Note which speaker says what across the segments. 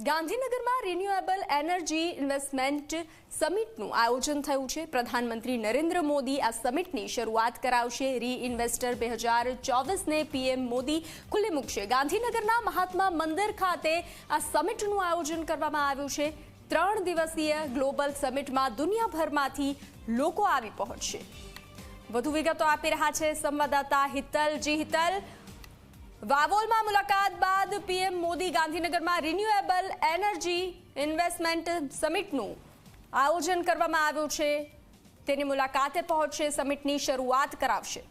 Speaker 1: ગાંધીનગરમાં renewable energy investment સમિટનું આયોજન થયું છે। પ્રધાનમંત્રી નરેન્દ્ર મોદી આ સમિટની શરૂઆત કરાવશે। રીઇન્વેસ્ટર 2024ને પીએમ મોદી ખુલ્લી મૂકશે। ગાંધીનગરના મહાત્મા મંદિર ખાતે આ સમિટનું આયોજન કરવામાં આવ્યું છે। 3 દિવસીય ગ્લોબલ સમિટમાં દુનિયાભરમાંથી લોકો આવી પહોંચશે। વધુ વિગતો આપી રહ્યા છે સંવાદદાતા હિતલ। જી હિતલ, વાવોલમાં મુલાકાત બાદ પીએમ મોદી ગાંધીનગરમાં રિન્યુએબલ એનર્જી ઇન્વેસ્ટમેન્ટ સમિટનું આયોજન કરવામાં આવ્યું છે, તેની મુલાકાતે પહોંચશે, સમિટની શરૂઆત કરાવશે।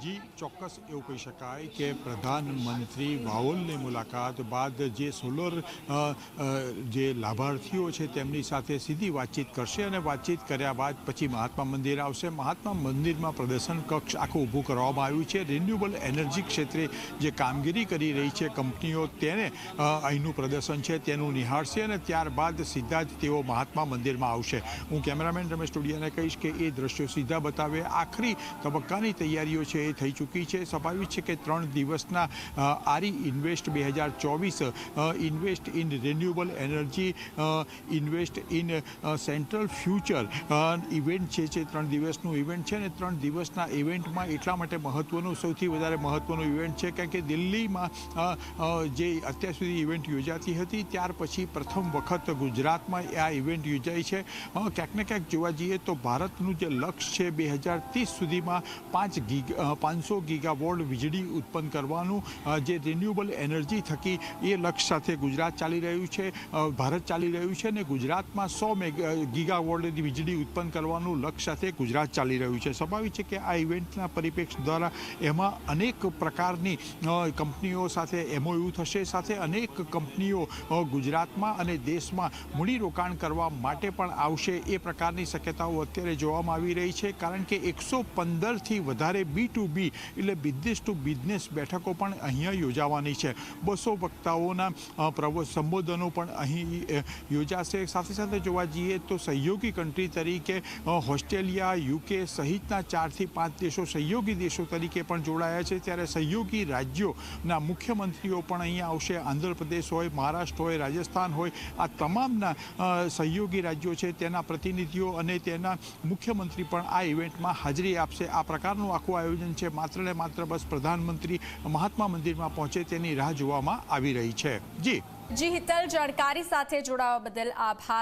Speaker 2: જી ચોક્કસ એવું કહી શકાય કે પ્રધાનમંત્રી વાવોલની મુલાકાત બાદ જે સોલર જે લાભાર્થીઓ છે તેમની સાથે સીધી વાતચીત કરશે અને વાતચીત કર્યા બાદ પછી મહાત્મા મંદિર આવશે। મહાત્મા મંદિરમાં પ્રદર્શન કક્ષ આખું ઊભું કરવામાં આવ્યું છે। રિન્યુએબલ એનર્જી ક્ષેત્રે જે કામગીરી કરી રહી છે કંપનીઓ તેને અહીંનું પ્રદર્શન છે તેનું નિહાળશે અને ત્યારબાદ સીધા જ તેઓ મહાત્મા મંદિરમાં આવશે। હું કેમેરામેન રમેશ ટોડિયાને કહીશ કે એ દ્રશ્યો સીધા બતાવે। આખરી તબક્કાની તૈયારીઓ છે થઈ ચૂકી છે। સ્વાભાવિક છે કે 3 દિવસના આરી invest 2024 invest in renewable energy invest in central future event છે 3 દિવસનું ઇવેન્ટ છે ને 3 દિવસના ઇવેન્ટમાં એટલા માટે મહત્વનું, સૌથી વધારે મહત્વનું ઇવેન્ટ છે કારણ કે દિલ્હીમાં જે અત્યાર સુધી ઇવેન્ટ યોજાતી હતી ત્યાર પછી પ્રથમ વખત ગુજરાતમાં આ ઇવેન્ટ યોજાઈ છે। ક્યાંક ને ક્યાંક જોવા જઈએ તો ભારતનું જે લક્ષ્ય છે 2030 સુધીમાં 500 ગીગાવોટ વીજળી ઉત્પન્ન કરવાનું, જે રિન્યુએબલ એનર્જી થકી એ લક્ષ્ય સાથે ગુજરાત ચાલી રહ્યું છે, ભારત ચાલી રહ્યું છે અને ગુજરાતમાં 100 ગીગાવોટ વીજળી ઉત્પન્ન કરવાનું લક્ષ્ય સાથે ગુજરાત ચાલી રહ્યું છે। સ્વાભાવિક છે કે આ ઇવેન્ટના પરિપ્રેક્ષ દ્વારા એમાં અનેક પ્રકારની કંપનીઓ સાથે એમઓયુ થશે, સાથે અનેક કંપનીઓ ગુજરાતમાં અને દેશમાં મૂડીરોકાણ કરવા માટે પણ આવશે। એ પ્રકારની શક્યતાઓ અત્યારે જોવામાં આવી રહી છે કારણ કે 115થી વધારે B2B એટલે બિઝનેસ ટુ બિઝનેસ બેઠકો પણ અહીંયા યોજાવાની છે। 200 વક્તાઓના સંબોધનો પણ અહીં યોજાશે। સાથે સાથે જોવા જઈએ તો સહયોગી કન્ટ્રી તરીકે ઓસ્ટ્રેલિયા, યુકે સહિતના 4 થી 5 દેશો સહયોગી દેશો તરીકે પણ જોડાયા છે। ત્યારે સહયોગી રાજ્યોના મુખ્યમંત્રીઓ પણ અહીંયા આવશે। આંધ્રપ્રદેશ હોય, મહારાષ્ટ્ર હોય, રાજસ્થાન હોય, આ તમામના સહયોગી રાજ્યો છે તેના પ્રતિનિધિઓ અને તેના મુખ્યમંત્રી પણ આ ઇવેન્ટમાં હાજરી આપશે। આ પ્રકારનું આખું આયોજન છે। માત્ર ને માત્ર બસ પ્રધાનમંત્રી મહાત્મા મંદિરમાં પહોંચે તેની રાહ જોવામાં આવી રહી છે। જી
Speaker 1: હિતલ, જાણકારી સાથે જોડાવા બદલ આભાર।